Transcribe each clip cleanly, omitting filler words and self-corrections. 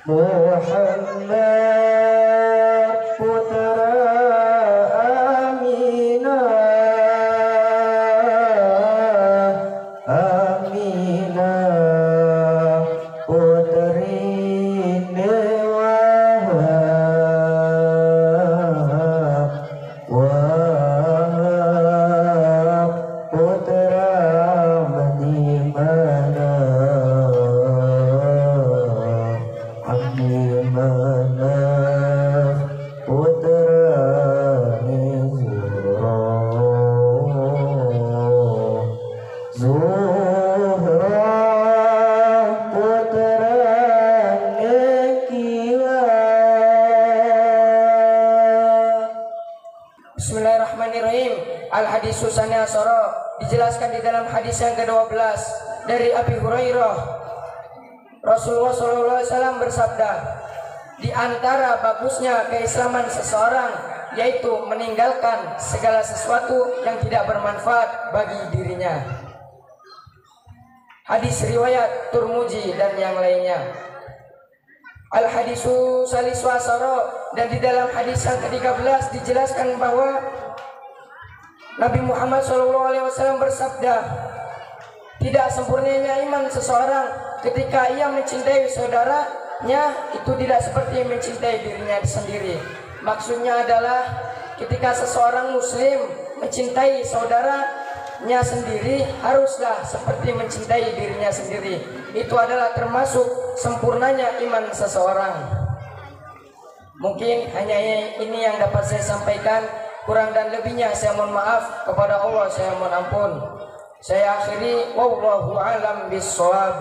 Muhammad putra Aminah, Aminah putri Wahab, Wahab putra Manimana, Abdimana putra Zuhra, Zuhra putra Nekila. Bismillahirrahmanirrahim. Al-hadis Susani Asoro dijelaskan di dalam hadis yang ke-12 dari Abi Hurairah. Rasulullah SAW bersabda, di antara bagusnya keislaman seseorang yaitu meninggalkan segala sesuatu yang tidak bermanfaat bagi dirinya. Hadis riwayat Turmuji dan yang lainnya. Al-hadisu salisu asara, dan di dalam hadis yang ke-13 dijelaskan bahwa Nabi Muhammad SAW bersabda, tidak sempurnanya iman seseorang ketika ia mencintai saudaranya itu tidak seperti mencintai dirinya sendiri. Maksudnya adalah ketika seseorang muslim mencintai saudaranya sendiri haruslah seperti mencintai dirinya sendiri. Itu adalah termasuk sempurnanya iman seseorang. Mungkin hanya ini yang dapat saya sampaikan. Kurang dan lebihnya saya mohon maaf kepada Allah, saya mohon ampun. Saya akhiri, wallahu alam bissawab.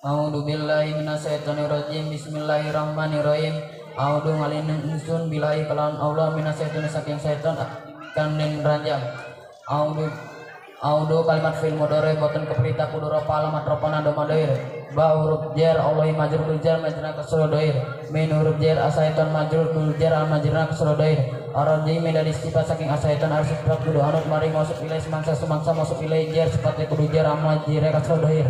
A'udzu billahi minasyaitonir rajim. Bismillahirrahmanirrahim. A'udzu ngalinan ingsun billahi kalawan Allah minasyaitonir saking syaitan kan den ranjang. A'udzu kalimat fil mudhari boten keperita kudu ropa alamat ropana do madair. Ba huruf jar Allah majrur jar majruna kasra dair. Min huruf jar asaiton majrur jar al majruna kasra dair. Arji dari sifat saking asaiton arsifat kudu anut mari masuk ilai semangsa masuk ilai jar sifatnya kudu jar amal jire kasra dair.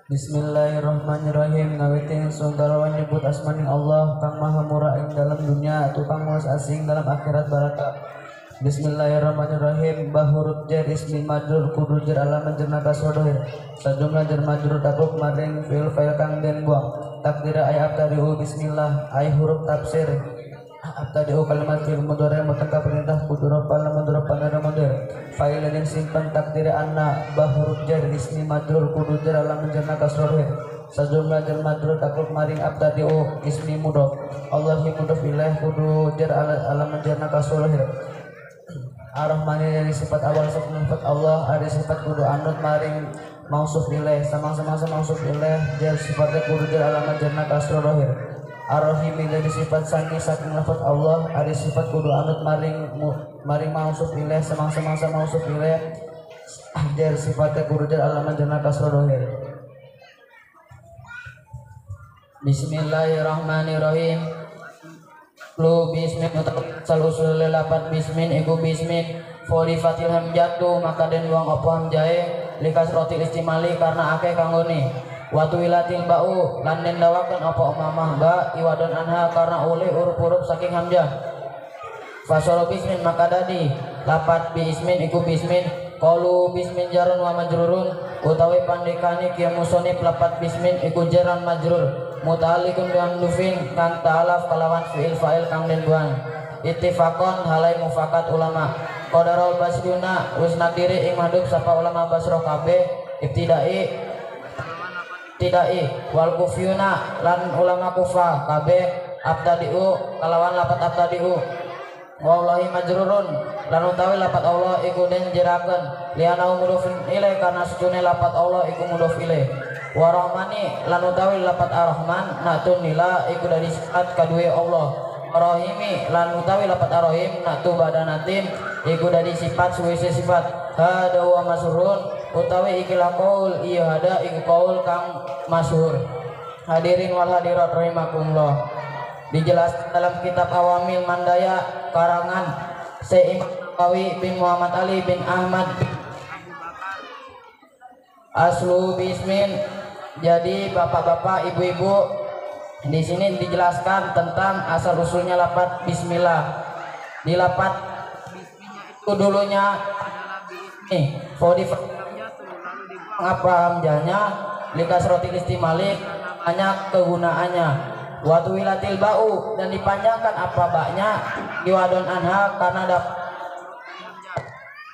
Bismillahirrahmanirrahim. Ngawiting sundarawan nyebut asmaning Allah kang maha murah ing dalam dunia tukang mulas asing dalam akhirat baraka. Bismillahirrahmanirrahim. Bahurut jar ismi majrur kudu jar alamat jerna kasrodohir sajumlah jar majrur takluk maring fil file kang den buang takdira ay abtadiu bismillah ay huruf tafsir abtadiu kalimat fil mudhari mutaka perintah kudu ropa lamun panara model file den simpan takdira anna bahurut jar ismi majrur kudu jar alamat jerna kasrodohir sajumlah jar majrur takluk maring abtadiu ismi mudhof Allahi mudhof ilaih kudu jar alamat jerna kasrodohir. Ar-Rahmani dari sifat awal sifat Allah ada sifat kudu anut maring mausuf ilaih samang-samang mausuf ilaih jar sifatnya kudu jar alamat jarna kasro rohir. Ar-Rahimi dari sifat sani saking lafaz Allah ada sifat kudu anut maring mausuf ilaih samang-samang mausuf ilaih jar sifatnya kudu jar alamat jarna kasro rohir. Bismillahirrahmanirrahim. Lu bismin utal usul lapat bismin iku bismin foli fatil hamjatu maka den luang apa hamjae likas roti istimali karena akeh kanggone watu wilatil ba'u lan den dawakan apa mamah ba iwadon anha karena uli urup-urup saking hamjah fasoro bismin maka dadi lapat bismin iku bismin qalu bismin jarun wa majrurun utawi pandekane kieu musonif lapat bismin iku jaran majrur muta'alliqun dengan lufin kang ta'alaf kalawan fi'il fa'il kang den buang ittifaqon halai mufakat ulama qadarul basduna wis nadiri ing madhub sapa ulama basroh kabeh ibtidai wal kufiyuna lan ulama kufa kabeh abtadiu kalawan lapat abtadiu wallahi majrurun lan utawi lapat Allah iku den jerakeun liana mudhofin ilaih karena sujune lapat Allah iku mudhof ilaih warahmani lan utawi lapat ar-rahman natun nila iku dari sifat kadue Allah rahimi lan utawi lapat ar-rahim natu badanatin iku dari sifat suwise sifat hada wa masyhurun utawi ikilah qaul iya hada iku qaul kang masyhur. Hadirin wal hadirat rahimakumullah. Dijelaskan dalam kitab Awamil Mandaya karangan Syekh Imam Nawawi bin Muhammad Ali bin Ahmad Aslu bismin. Jadi bapak-bapak, ibu-ibu, di sini dijelaskan tentang asal usulnya lafaz bismillah. Di lafaz bismillah itu dulunya adalah bismi. Kalau di apa hamzahnya likasrotil istimalik banyak kegunaannya. Watu wilatil bau dan dipanjangkan apa baknya diwadon anha karena ada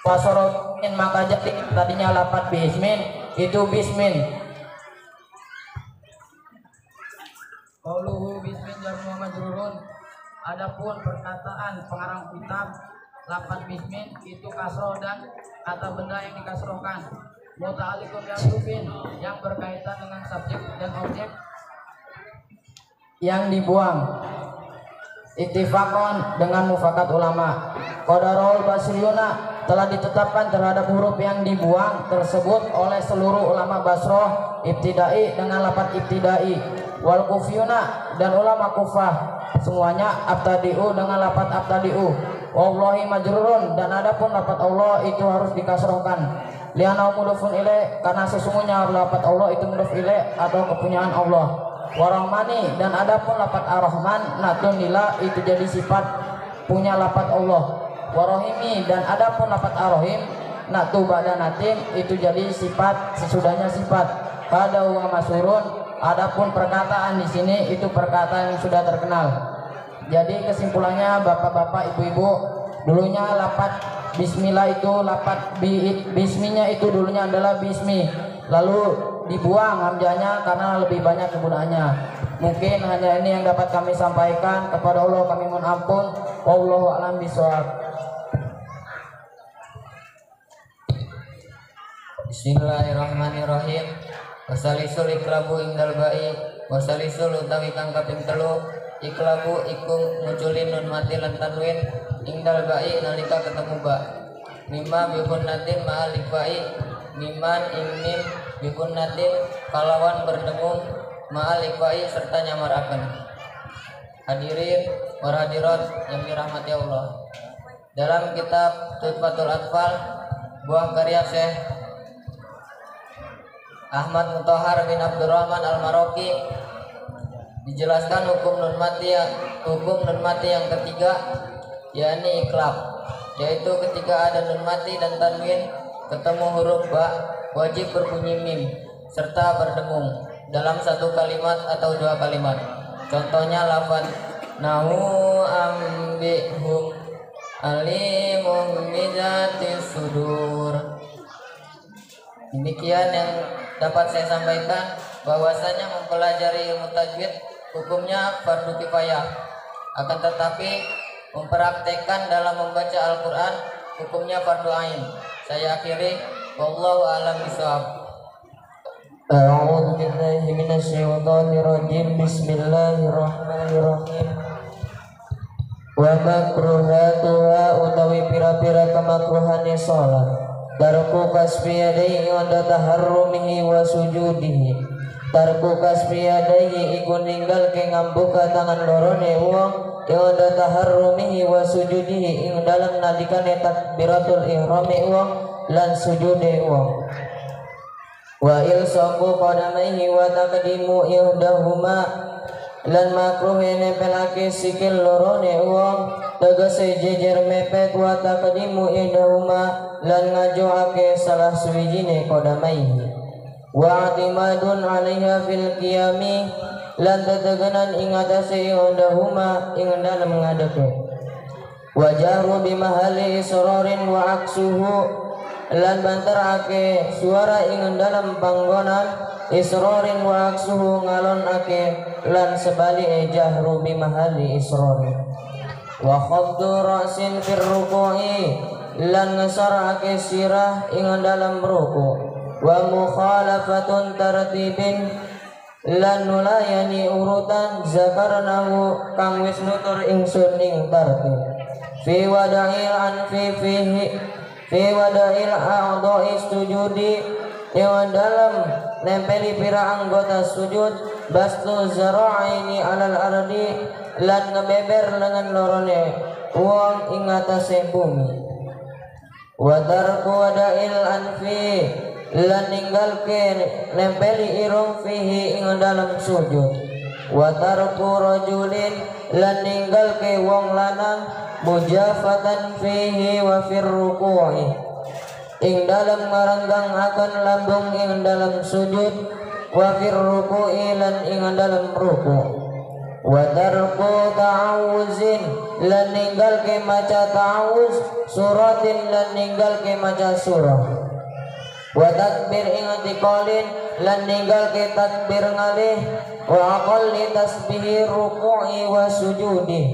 pasorokin maka jadi tadinya lafaz bismin itu bismin. Qauluhu bismin jarmu majrurun. Adapun perkataan pengarang kitab lafaz bismin itu kasroh dan kata benda yang dikasrohkan. Muta'alliqun bi'atufin yang berkaitan dengan subjek dan objek yang dibuang. Ittifaqan dengan mufakat ulama. Qadarul Basriyuna telah ditetapkan terhadap huruf yang dibuang tersebut oleh seluruh ulama Basroh ibtidai dengan lafaz ibtidai, wal Kufiyuna dan ulama Kufah semuanya abtadi'u dengan lafaz abtadi'u. Wallahi majrurun dan adapun lafaz Allah itu harus dikasrohkan. Lianau mudhofun ilaih karena sesungguhnya lafaz Allah itu mudhof ilaih atau kepunyaan Allah. Warahmani dan adapun lafaz ar-Rahman natun lillah itu jadi sifat punya lafaz Allah. Warahimi dan adapun lafaz ar-Rahim natu ba'da natim itu jadi sifat sesudahnya sifat. Pada wa masurun adapun perkataan di sini itu perkataan yang sudah terkenal. Jadi kesimpulannya bapak-bapak, ibu-ibu, dulunya lafaz bismillah itu lafaz bisminya itu dulunya adalah bismi, lalu dibuang hamzahnya karena lebih banyak kegunaannya. Mungkin hanya ini yang dapat kami sampaikan. Kepada Allah kami mohon ampun. Wallahu a'lam bishawab. Bismillahirrahmanirrahim. Wasalisul iklabu indal ba'i. Wasalisul utawi kang kaping 3 iklabu iku munculin nun mati lan tanwin indal ba'i nalika ketemu ba. Mimma bikun natin ma'al ba'i miman imnim bikun natin kalawan berdengung ma'al ba'i serta nyamaraken. Hadirin warhadirat yang dirahmati Allah. Dalam kitab Tuhfatul Atfal buah karya Syekh Ahmad Mutahhar bin Abdurrahman Al-Maroki dijelaskan hukum nun mati yang ketiga yakni iklab, yaitu ketika ada nun mati dan tanwin ketemu huruf ba wajib berbunyi mim serta berdengung dalam satu kalimat atau 2 kalimat. Contohnya lafaz nahu ambihum alimum bizatis sudur. Demikian yang dapat saya sampaikan, bahwasanya mempelajari ilmu tajwid hukumnya fardu kifayah, akan tetapi mempraktekkan dalam membaca Al-Quran hukumnya fardu ain. Saya akhiri, wallahu a'lam bishawab. A'udzu billahi minasyaitonir rajim. Bismillahirrahmanirrahim. Wa makruhatuha utawi pira-pira kemakruhane salat. Tarku kasbi yadaihi wa taharrumihi wa sujudihi. Tarku kasbi yadaihi iku ninggalke ngambuka tangan lorone wong wa taharrumihi wa sujudihi ing dalam nalikane takbiratul ihrami wong lan sujude wong. Wa ilsaqu qadamaihi wa taqdimu ihdahuma lan makruh nepelake sikil lorone wong tegese jejer mepet wa taqdimu ihdahuma lan ngajoake salah suwijine qadamaihi wa atimadun 'alaiha fil qiyami lan tetegenan ing atase ihdahuma ing dalem ngadeke wa jahru bi mahalli isrorin wa aksuhu lan banterake suara ing dalam panggonan isrorin wa aksuhu ngalonake lan sebali jahru bi mahalli isrorin wa khaddu ra'sin fir ruku'i lan ngasarake sirah ing dalam ruku wa mukhalafatun tartibin lan nulayani urutan zakarnahu kang wis nutur ingsun ing tartib fi wada'il anfi fi wada'il a'dha'i sujudi yang dalam nempeli pira anggota sujud bastu zara'ini alal ardi lan ngebeber lengan lorone wong ing atase bumi wa tarku wada'il anfi lan ninggalke nempeli irung fihi ing dalam sujud wa tarku rajulin lan ninggalke wong lanang mujafatan fihi wa fir ruku'i ing dalam maranggang akan lambung ing dalam sujud wa fir ruku'i lan ing dalam ruku wa tarku ta'awuzin lan ninggalke maca ta'awuz suratin lan ninggalke maca surah wa takbir ing tiqalin lan ninggalke takbir ngalih wa aqalli tasbihi ruku'i wa sujudi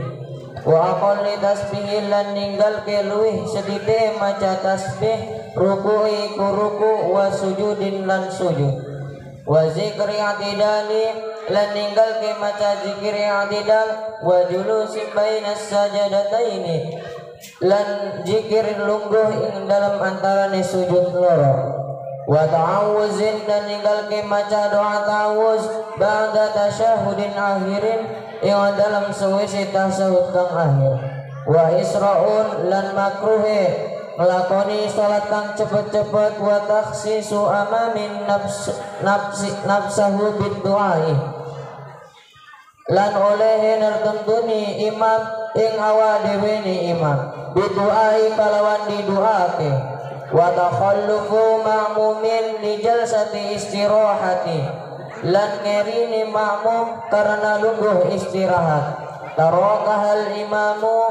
wa aqalli tasbihi lan ninggalke luih sedite maca tasbih ruku'i ku ruku' wa sujudin lan sujud wa zikri i'tidali lan ninggalke maca zikir i'tidal wa julusi bainas sajadataini lan zikir lungguh ing dalam antarane sujud loro wa ta'awuzin dan ninggalke maca doa ta'awuz ba'da tasyahudin akhirin yang dalam sewisi tasawuf kang akhir wa isra'un lan makruhe ngelakoni salat kang cepet-cepet wa takhsisu amamin nafsahu bid-du'ai lan oleh nertentuni imam ing awa dewe ni imam bid-du'ai kalawan didu'ake wa takhallufu ma'mumin li jalsati istirahati lan ngerini makmum karena lungguh istirahat tarakahal imamu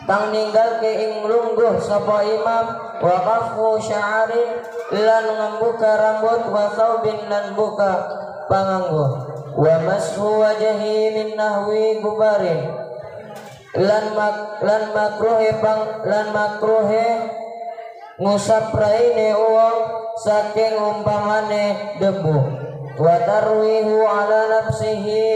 kang ninggal ke ing lungguh sapa imam wa qafu sya'arin lan ngembuka rambut wa saubin lan buka panganggo wa mashu wajhi min nahwi gubarin lan makruhe ngusap raine uang saking umpamane debu wa tarwihu ala nafsihi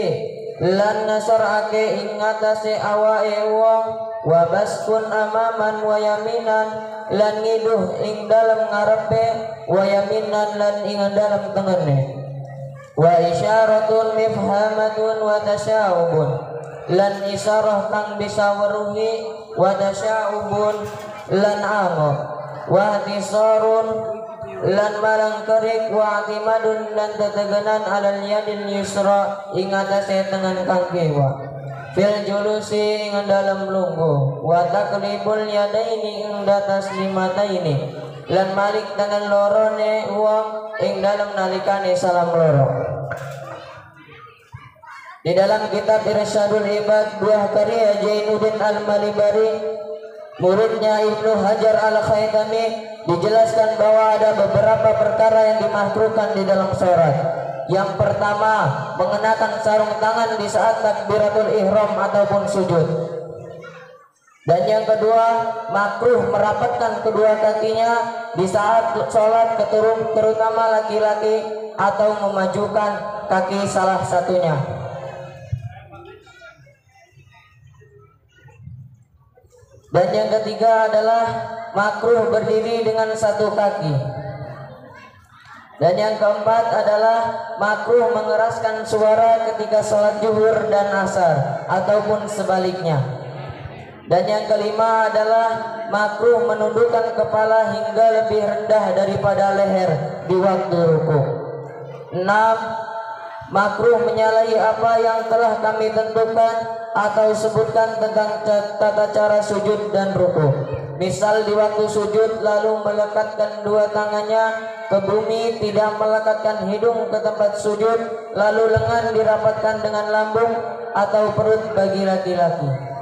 lan nasarake ing atase awake wong wa baskun amaman wa yaminan lan ngiduh ing dalem ngarepe wa yaminan lan ing dalem tengene wa isyaratun mifhamatun wa tasya'ubun lan isyarah kang bisa weruhi wa tasya'ubun lan amok wa tisarun lan malang kerik wa atimadun dan tetegenan alal yadil yusra ing atase tangan kang kiwa fil julusi ing dalam lungguh wa taklibul yadaini ing datas limataini lan malik tangan lorone uang ing dalam nalikane salam loro. Di dalam kitab Irsyadul Ibad buah karya Jainuddin Al-Malibari muridnya Ibnu Hajar Al-Khaitami dijelaskan bahwa ada beberapa perkara yang dimakruhkan di dalam sholat. Yang pertama, mengenakan sarung tangan di saat takbiratul ihram ataupun sujud. Dan yang kedua, makruh merapatkan kedua kakinya di saat sholat, terutama laki-laki, atau memajukan kaki salah satunya. Dan yang ketiga adalah makruh berdiri dengan satu kaki. Dan yang keempat adalah makruh mengeraskan suara ketika sholat zuhur dan asar ataupun sebaliknya. Dan yang kelima adalah makruh menundukkan kepala hingga lebih rendah daripada leher di waktu ruku. 6. Makruh menyalahi apa yang telah kami tentukan atau sebutkan tentang tata cara sujud dan ruku. Misal di waktu sujud lalu melekatkan dua tangannya ke bumi, tidak melekatkan hidung ke tempat sujud, lalu lengan dirapatkan dengan lambung atau perut bagi laki-laki.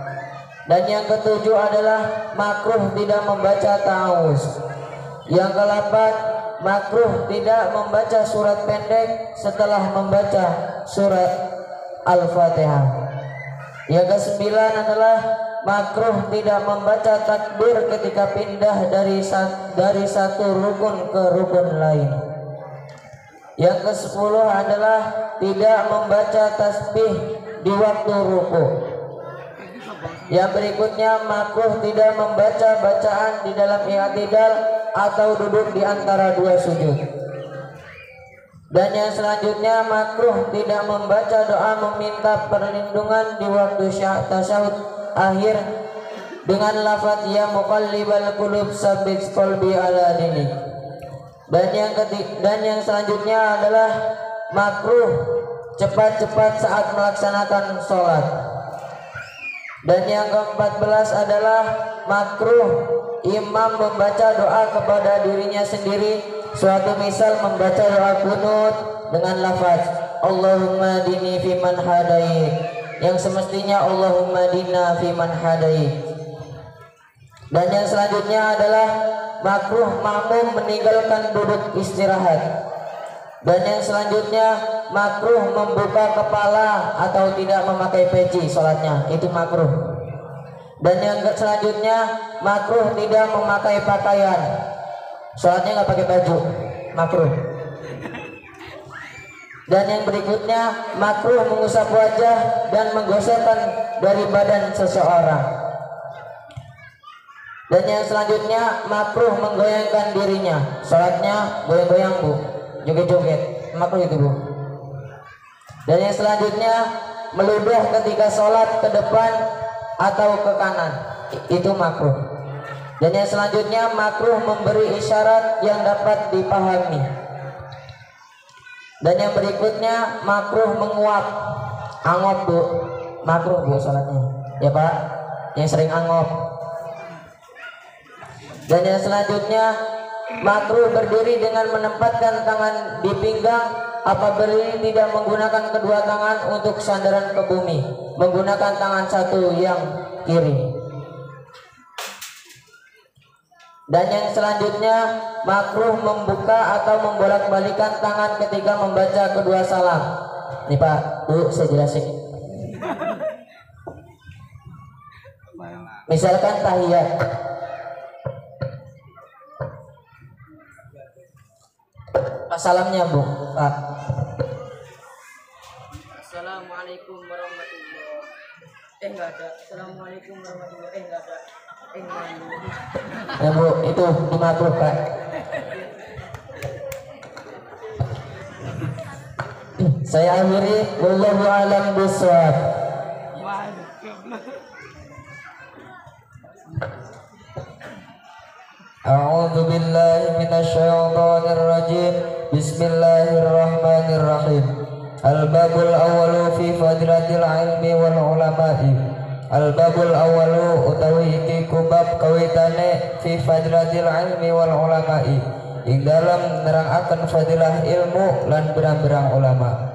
Dan yang ketujuh adalah makruh tidak membaca ta'awuz. Yang ke-8, makruh tidak membaca surat pendek setelah membaca surat Al-Fatihah. Yang ke-9 adalah makruh tidak membaca takbir ketika pindah dari satu rukun ke rukun lain. Yang ke-10 adalah tidak membaca tasbih di waktu ruku. Yang berikutnya, makruh tidak membaca bacaan di dalam i'tidal atau duduk di antara dua sujud. Dan yang selanjutnya, makruh tidak membaca doa meminta perlindungan di waktu tasyahud akhir dengan lafaz ya muqallibal qulub tsabbit qalbi ala dinik. Dan yang selanjutnya adalah makruh cepat-cepat saat melaksanakan sholat. Dan yang ke-14 adalah makruh imam membaca doa kepada dirinya sendiri, suatu misal membaca doa kunut dengan lafaz Allahumma dini fiman hadait, yang semestinya Allahumma dina fiman hadait. Dan yang selanjutnya adalah makruh makmum meninggalkan duduk istirahat. Dan yang selanjutnya makruh membuka kepala atau tidak memakai peci sholatnya, itu makruh. Dan yang selanjutnya makruh tidak memakai pakaian, sholatnya nggak pakai baju, makruh. Dan yang berikutnya makruh mengusap wajah dan menggosokkan dari badan seseorang. Dan yang selanjutnya makruh menggoyangkan dirinya, sholatnya goyang-goyang bu, joget-joget, makruh itu bu. Dan yang selanjutnya meludah ketika sholat ke depan atau ke kanan, itu makruh. Dan yang selanjutnya makruh memberi isyarat yang dapat dipahami. Dan yang berikutnya makruh menguap, angop bu, makruh bu sholatnya, ya pak, yang sering angop. Dan yang selanjutnya makruh berdiri dengan menempatkan tangan di pinggang apabila tidak menggunakan kedua tangan untuk sandaran ke bumi, menggunakan tangan satu yang kiri. Dan yang selanjutnya makruh membuka atau membolak-balikan tangan ketika membaca kedua salam. Nih pak, bu saya jelasin. Misalkan tahiyat, salamnya bu, pak. Assalamualaikum warahmatullahi. Enggak ada. Assalamualaikum warahmatullahi. Enggak ada. Ya bu, itu dimakruhkan. Saya akhiri, wallahu a'lam bishawab. A'udzu billahi minasyaitonir rajim. Bismillahirrahmanirrahim. Al-babul awwalu fi fadilatil ilmi wal ulama'i. Al-babul awwalu utawi iki kubab kawitane fi fadilatil ilmi wal ulama'i, ing dalam nerangaken fadilah ilmu lan berang-berang ulama.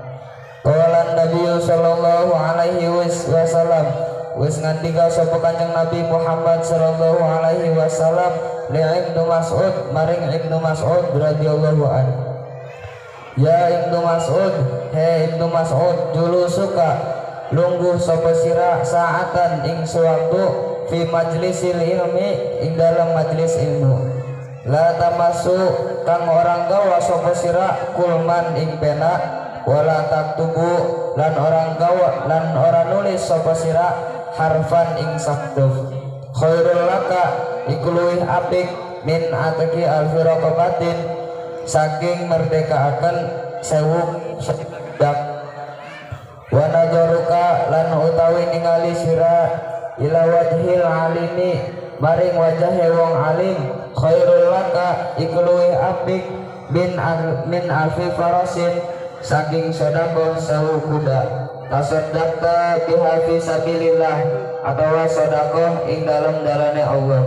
Qala Nabi sallallahu alaihi wasallam, wis ngandika sapa Kanjeng Nabi Muhammad sallallahu alaihi wasallam li Ibnu Mas'ud maring Ibnu Mas'ud radhiyallahu an. Ya Ibnu Mas'ud, he Ibnu Mas'ud, julusuka lungguh sapa sira saatan ing sewaktu fi majlisil ilmi ing dalam majlis ilmu. La tamasu kang orang gawa sapa sira kulman ing pena, wala taktubu lan orang gawa lan ora nulis sapa sira harfan ing saktuf. Khairul laka iku luwih apik min ataki alfi raqabatin saking merdekaaken 1000 sedak. Wa najaruka lan utawi ningali sira ila wajhil alimi maring wajahe wong alim, khairul laka iku luwih apik min alfi farasin saking sedekah 1000 kuda. Tasaddaqta biha fi sabilillah, atawa sedekah ing dalam dalane Allah.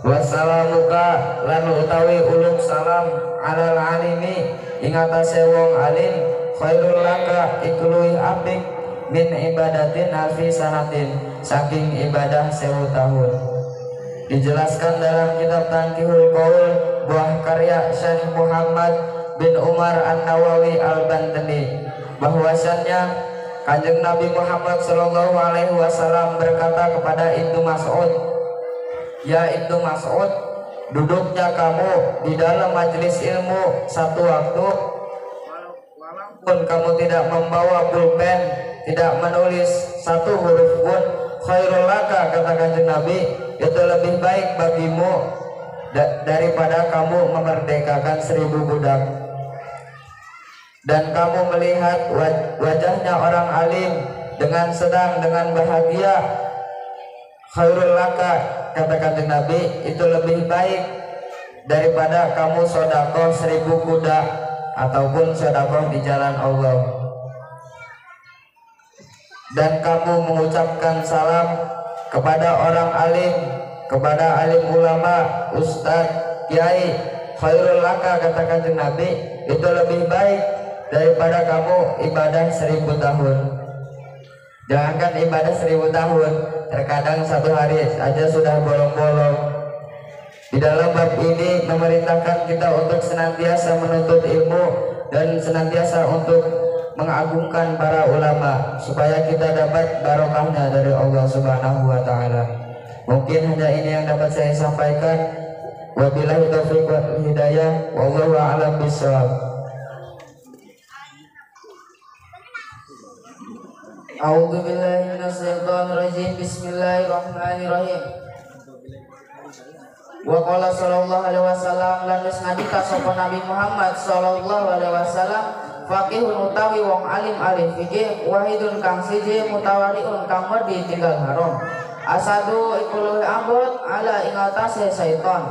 Wassalamuka lan utawi uluk salam alal alimi ing atase wong alim, khairul laka iku luwih apik min ibadatin alfi sanatin saking ibadah 1000 tahun. Dijelaskan dalam kitab Tanqihul Qaul buah karya Syekh Muhammad bin Umar An-Nawawi Al-Bantani bahwasannya Kanjeng Nabi Muhammad sallallahu alaihi wasallam berkata kepada Ibnu Mas'ud, ya Ibnu Mas'ud, duduknya kamu di dalam majelis ilmu satu waktu walaupun kamu tidak membawa pulpen, tidak menulis satu huruf pun, khairul laka, kata Kanjeng Nabi, itu lebih baik bagimu daripada kamu memerdekakan 1000 budak. Dan kamu melihat wajahnya orang alim dengan senang, dengan bahagia, khairul laka, kata Kanjeng Nabi, itu lebih baik daripada kamu sodakoh 1000 kuda ataupun sodakoh di jalan Allah. Dan kamu mengucapkan salam kepada orang alim, kepada alim ulama, ustadz, kiai, khairul laka, kata Kanjeng Nabi, itu lebih baik daripada kamu ibadah 1000 tahun. Jangankan ibadah 1000 tahun, terkadang 1 hari aja sudah bolong-bolong. Di dalam bab ini memerintahkan kita untuk senantiasa menuntut ilmu dan senantiasa untuk mengagungkan para ulama supaya kita dapat barokahnya dari Allah Subhanahu wa taala. Mungkin hanya ini yang dapat saya sampaikan. Wabillahi taufiq wal hidayah, wallahu a'lam bishawab. A'udzu billahi minasyaitonir rajim. Bismillahirrahmanirrahim. Wa qala sallallahu alaihi wasallam lan wis ngadika sapa Nabi Muhammad sallallahu alaihi wasallam, faqihun utawi wong alim alim fikih, wahidun kang siji, mutawariun kang wedi tinggal haram. Asadu iku luwih abot ala ing atase syaiton.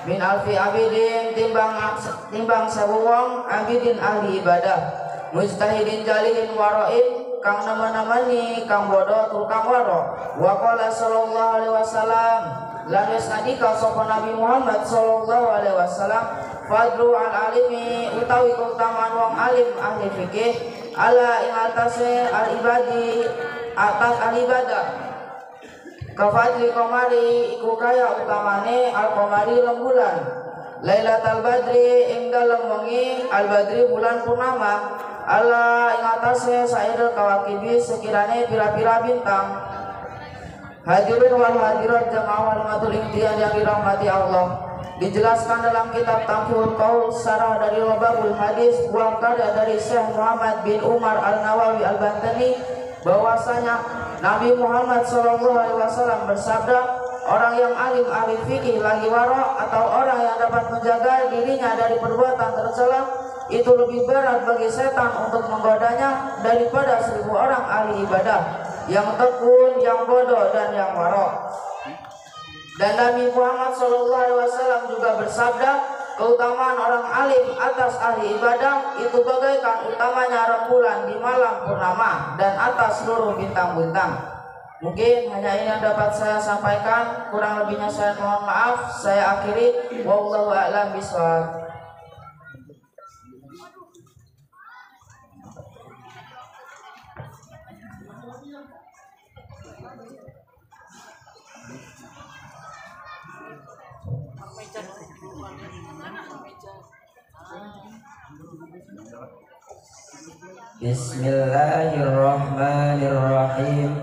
Min alfi abidin timbang 1000 wong abidin ahli ibadah. Mujtahidin jalihin warain kang nama-namani kang bodoh tur kang waro. Wa qala sallallahu alaihi wasallam lan wis ngadika sapa Nabi Muhammad sallallahu alaihi wasallam, fadlu al alimi utawi keutamaan wong alim ahli fikih ala ing atase al ibadi atas al ibadah. Kafadli komari iku kaya utamane al komari rembulan. Lailatul Badri ing dalem wengi al badri bulan purnama. Ala ing atase sairul kawakibi sekirane pira-pira bintang. Hadirin wal hadirat jamaah walimatul imtihan yang dirahmati Allah. Dijelaskan dalam kitab Tamhidul Qaul sarah dari Robabul Hadis buah karya dari Syekh Muhammad bin Umar Al-Nawawi Al-Bantani bahwasanya Nabi Muhammad SAW bersabda, orang yang alim ahli fikih lagi waro atau orang yang dapat menjaga dirinya dari perbuatan tercela itu lebih berat bagi setan untuk menggodanya daripada 1000 orang ahli ibadah yang tekun, yang bodoh, dan yang waro. Dan Nabi Muhammad SAW juga bersabda, keutamaan orang alim atas ahli ibadah itu bagaikan utamanya rembulan di malam purnama dan atas seluruh bintang-bintang. Mungkin hanya ini yang dapat saya sampaikan, kurang lebihnya saya mohon maaf. Saya akhiri, wallahu a'lam bishawab. Bismillahirrahmanirrahim.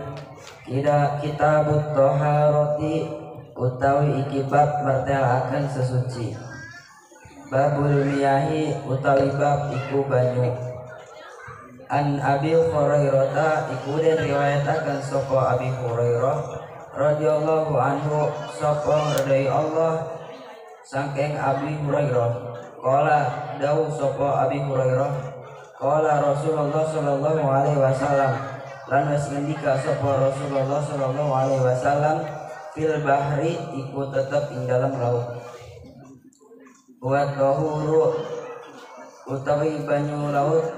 Kitabut Thaharati utawi iki bab mertelaken sesuci. Babul miyahi utawi bab iku banyu. An Abi Hurairah iku den riwayataken saka Abi Hurairah radhiyallahu anhu sapa radhiyallahu Allah saking Abi Hurairah. Qala dawu sapa Abi Hurairah, qala Rasulullah sallallahu alaihi wasallam, lan wis ngendika sapa Rasulullah sallallahu alaihi wasallam, fil bahri iku tetep ing dalam laut. Wa tahuru utawi banyu laut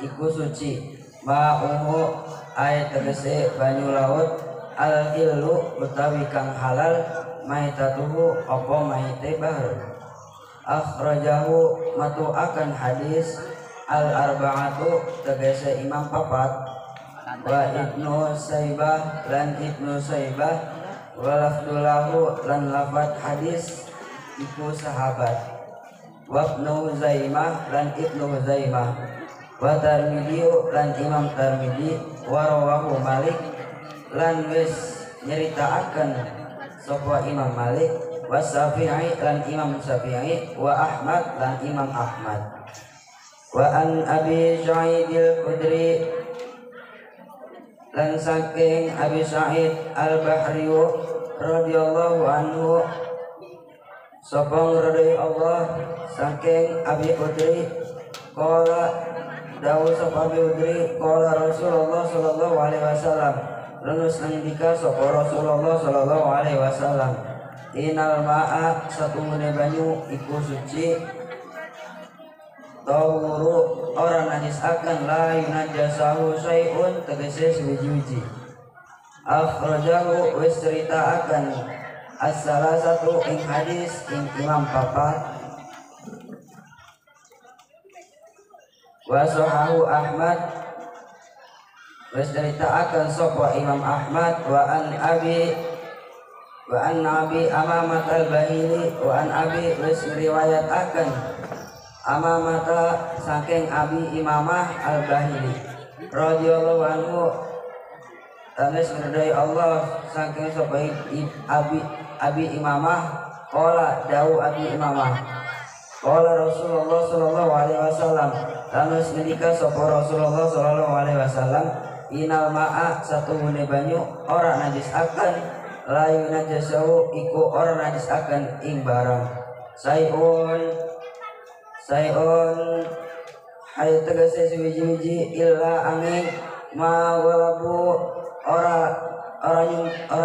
iku suci. Ma'uhu ayat tegese banyu laut, al ilu utawi kang halal, maitatuhu apa maite bahr. Akhrajahu matu akan hadis al arba'atu tegese imam papat, wa Ibnu Saibah lan Ibnu Saibah, wa lafdulahu lan lafad hadis iku sahabat, wa Ibnu Zaimah lan Ibnu Zaimah, wa Tirmidzi lan Imam Tirmidzi, wa rawahu Malik lan wis nyeritaaken sapa Imam Malik, wa Syafi'i lan Imam Syafi'i, wa Ahmad lan Imam Ahmad. Wa an Abi Sa'id al-Khudri lan saking Abi Sa'id al-Bahri radhiyallahu anhu sapa radhi Allah saking Abi Khudri, qala dawu sapa Abi Khudri, qala Rasulullah sallallahu alaihi wasallam, lan ngendika sapa Rasulullah sallallahu alaihi wasallam, Inal ma'a satumune banyu iku suci tawuru orang najis akan la yunajasahu syai'un tegese suwiji-wiji. Akhrajahu wis cerita akan as-salasatu ing hadis ing imam papat wa sahahu Ahmad wis cerita akan sapa Imam Ahmad wa an Nabi Amamat al-Bahili wa an Abi wis riwayataken Amamata saking Abi Imamah al-Bahili radhiyallahu anhu tanes ngredai Allah saking sapa Abi Imamah qala dawuh Abi Imamah qala Rasulullah sallallahu alaihi wasallam tanes ngendika sapa Rasulullah sallallahu alaihi wasallam inal ma'a satumune banyu ora najis akan la yunajasu iku ora najis akan ing barang sayun hay tegese suwiji-wiji illa angin ma walabu ora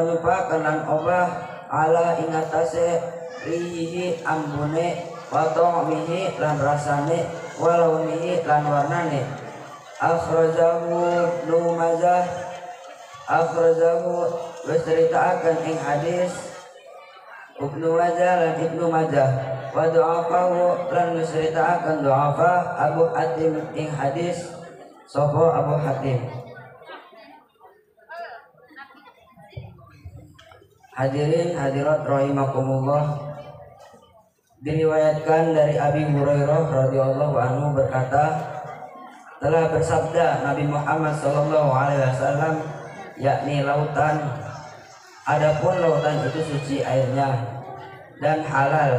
nyumpakeun lan obah ala ing atase rihi ambune wa ta'mihi lan rasane walau mihi lan warnane. Akhrajahu wis ceritakan ing hadis Ibnu Majah lan Ibnu Majah wa du'afahu lan wis ceritakan du'afa Abu Hatim ing hadis sapa Abu Hatim. Hadirin hadirat rahimakumullah, diriwayatkan dari Abi Hurairah radhiyallahu anhu berkata, telah bersabda Nabi Muhammad sallallahu alaihi wasallam, yakni lautan, adapun lautan itu suci airnya dan halal,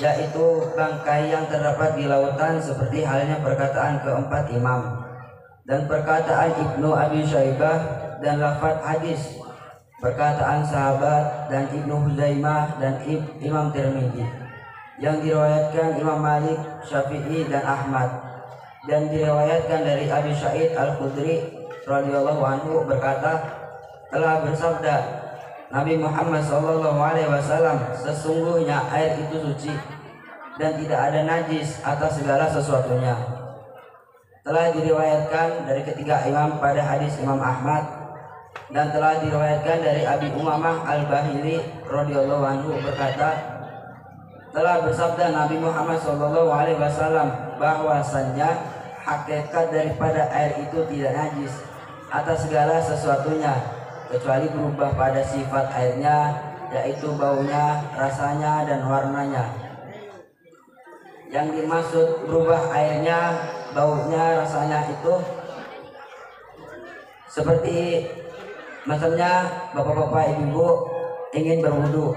yaitu bangkai yang terdapat di lautan seperti halnya perkataan keempat imam dan perkataan Ibnu Abi Syaibah dan lafaz hadis, perkataan sahabat dan Ibnu Huzaimah dan Imam Tirmidzi yang diriwayatkan Imam Malik, Syafi'i dan Ahmad, dan diriwayatkan dari Abi Sa'id Al-Khudri radhiyallahu anhu berkata, telah bersabda Nabi Muhammad sallallahu alaihi wasallam, sesungguhnya air itu suci dan tidak ada najis atas segala sesuatunya. Telah diriwayatkan dari ketiga imam pada hadis Imam Ahmad, dan telah diriwayatkan dari Abi Umamah Al-Bahili radhiyallahu anhu berkata, telah bersabda Nabi Muhammad sallallahu alaihi wasallam bahwasannya hakikat daripada air itu tidak najis atas segala sesuatunya kecuali berubah pada sifat airnya, yaitu baunya, rasanya dan warnanya. Yang dimaksud berubah airnya, baunya, rasanya itu seperti misalnya bapak-bapak ibu-ibu ingin berwudu.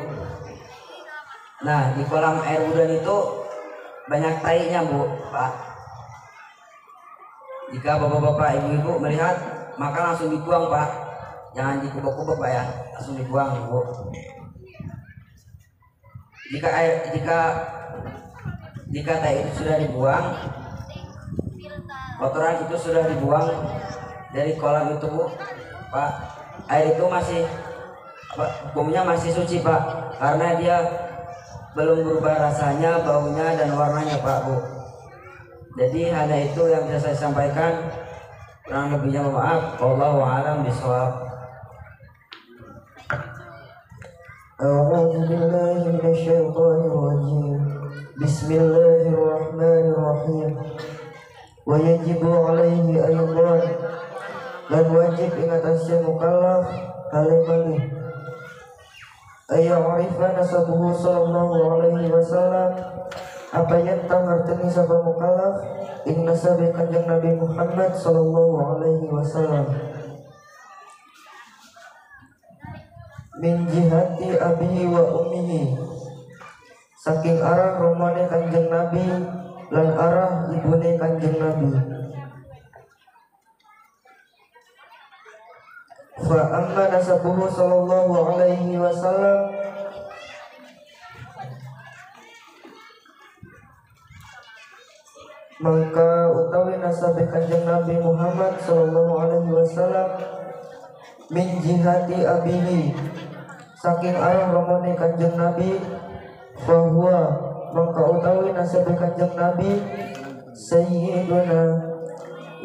Nah, di kolam air wuduan itu banyak tainya, Bu, Pak. Jika bapak-bapak ibu-ibu melihat, maka langsung dibuang, Pak. Jangan dikubur-kubur, Pak, ya. Langsung dibuang, Bu. Jika tai itu sudah dibuang, kotoran itu sudah dibuang dari kolam itu, Bu, Pak. Air itu masih hukumnya masih suci, Pak, karena dia belum berubah rasanya, baunya dan warnanya, Pak, Bu. Jadi hanya itu yang bisa saya sampaikan. Kurang lebihnya maaf. Wallahu a'lam bishawab. A'udzu billahi minasyaitonir rajim. Bismillahirrahmanirrahim. Wa yajibu 'alaihi aydan, dan wajib ing atasnya mukallaf kalimani ayya'rifa nasabuhu sallallahu alaihi wasallam, apa yang tangarteni sapa mukallaf ing nasabe Kanjeng Nabi Muhammad sallallahu alaihi wasallam min jihati abihi wa ummihi, saking arah romane Kanjeng Nabi lan arah ibune Kanjeng Nabi. Fa amma nasabuhu sallallahu alaihi wasallam, maka utawi nasabe Kanjeng Nabi Muhammad sallallahu alaihi wasallam min jihati abihi, saking arah romone Kanjeng Nabi, bahwa mangka utawi nasabe Kanjeng Nabi sayyiduna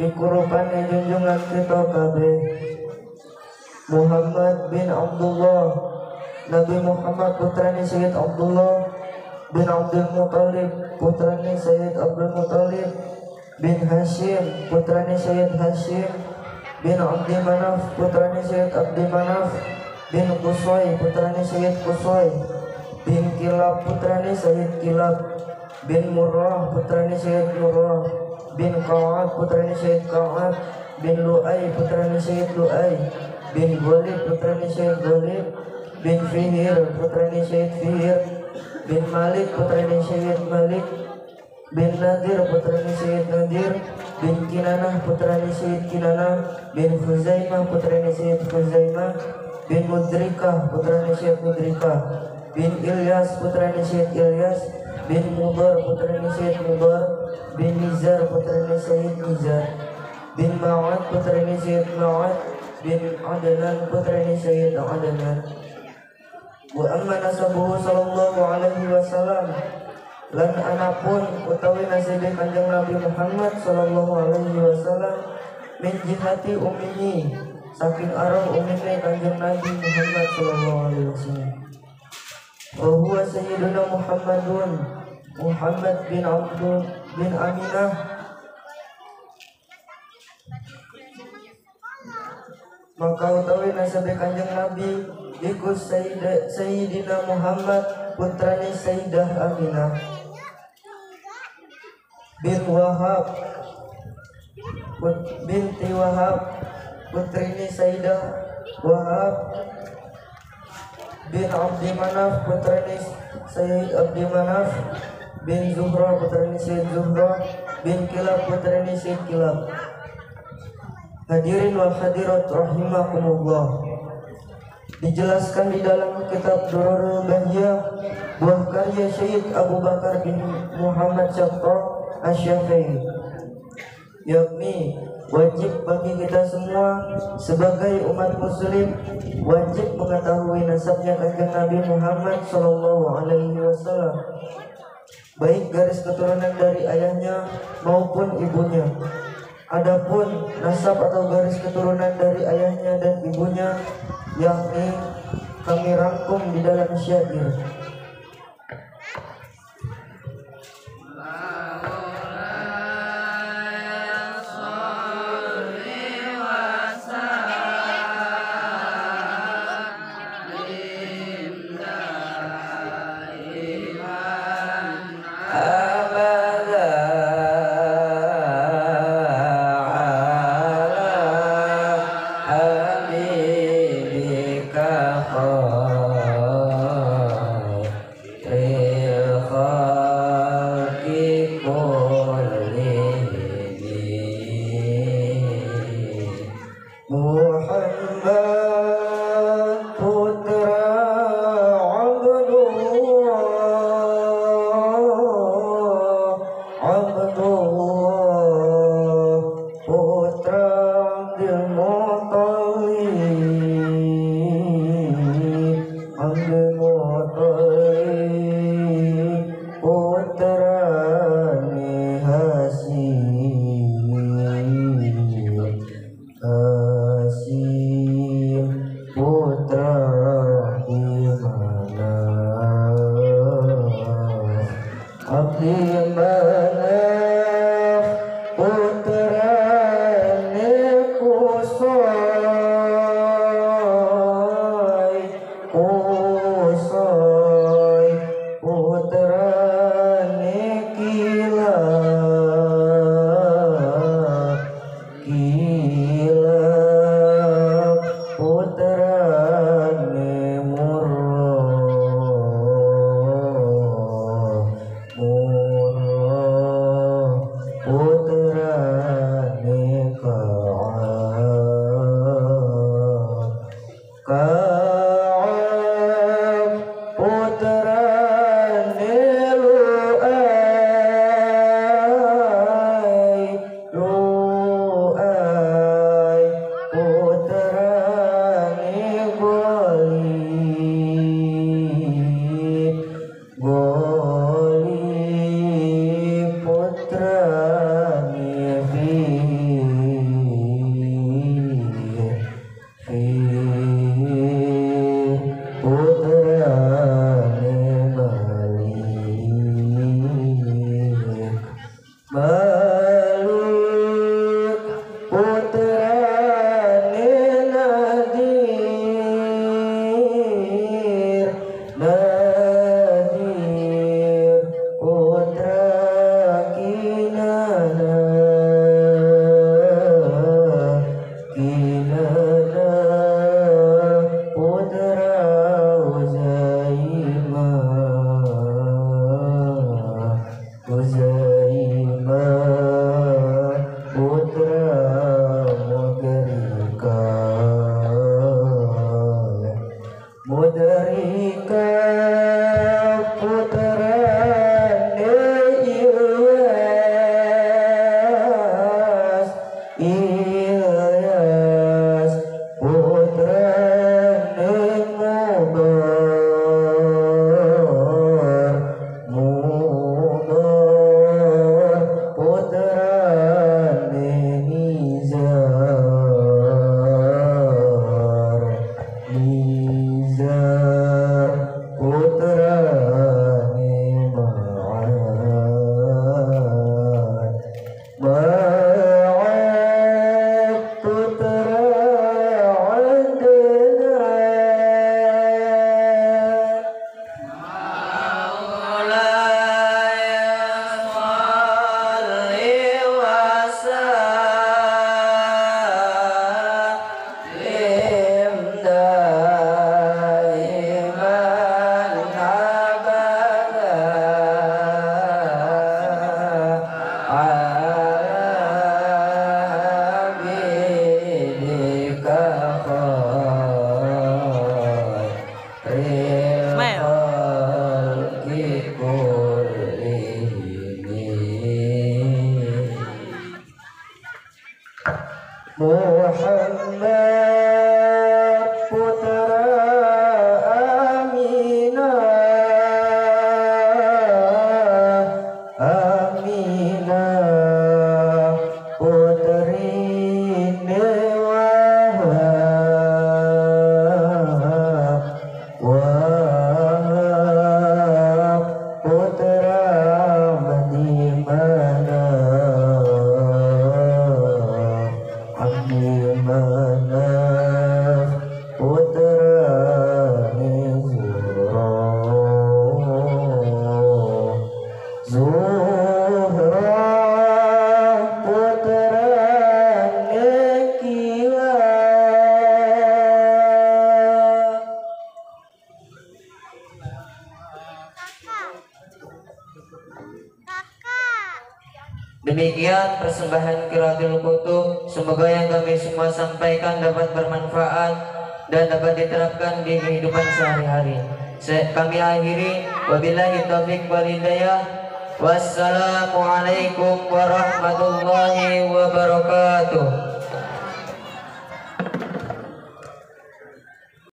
iku rupane junjungan kita kabeh Muhammad bin Abdullah, Nabi Muhammad putrane Sayyid Abdullah bin Abdul Muthalib, putrane Sayyid Abdul Muthalib bin Hashim, putrane Sayyid Hashim bin Abdi Manaf, putrane Sayyid Abdi Manaf bin Qusay, putrane Sayyid Qusay bin Kilab, putrane Sayyid Kilab bin Murrah, putrane Sayyid Murrah bin Qa'ad, putrane Sayyid Qa'ad bin Lu'ay, putrane Sayyid Lu'ay bin Ghalib, putrane Sayyid Ghalib bin Fihir, putrane Sayyid Fihir bin Malik, putrane Sayyid Malik bin Nadir, putrane Sayyid Nadir bin Kinanah, putrane Sayyid Kinanah bin Khuzaimah, putrane Sayyid Khuzaimah bin Mudrikah, putrane Sayyid Mudrikah bin Ilyas, putrane Sayyid Ilyas bin Mudar, putrane Sayyid Mudar bin Nizar, putrane Sayyid Nizar bin Ma'ad, putrane Sayyid Ma'ad bin Adnan, putrane Sayyid Adnan. Wa amma nasabuhu sallallahu alaihi wasallam, lan anapun utawi nasabe Kanjeng Nabi Muhammad sallallahu alaihi wasallam min jihati ummihi, saking arah ummine Kanjeng Nabi Muhammad sallallahu alaihi wasallam. Wa huwa sayyiduna Muhammadun, Muhammad bin Abdul bin Aminah, maka utawi nasabe Kanjeng Nabi iku Sayyidina Muhammad putrane Sayyidah Aminah bin Wahab binti Wahab, putrine Sayyidah Wahab bin Abdi Manaf, putrane Sayyid Abdi Manaf bin Zuhra, putrane Sayyid Zuhra bin Kilab, putrane Sayyid Kilab. Hadirin wal hadirat rahimakumullah, dijelaskan di dalam kitab Durarul Bahjah buah karya Syekh Abu Bakar bin Muhammad Syaqqa Asy-Syafi'i, yakni wajib bagi kita semua sebagai umat muslim wajib mengetahui nasabnya Kanjeng Nabi Muhammad sallallahu alaihi wasallam, baik garis keturunan dari ayahnya maupun ibunya. Adapun nasab atau garis keturunan dari ayahnya dan ibunya yakni kami rangkum di dalam syair. Malik putrane Nadir, Nadir putra Kinana, Kinana putra Uzaimah, Uzaimah putra Mudrika, Mudrika putra Ilyas, Ilyas putra Mubar, Mubar putra Nizar, Nizar putra Ma'ad, Ma'ad putra Adnan. Muhammad putra Aminah, Aminah putri Wahab, Wahab putra Madimana, Abdulmanaf putra Zuhra, Zuhra putra Nekila. Demikian persembahan Qiraatul Kutub. Semoga yang kami semua sampaikan dapat bermanfaat dan dapat diterapkan di kehidupan sehari-hari. Kami akhiri, wabillahi taufiq wal hidayah. Wassalamualaikum warahmatullahi wabarakatuh.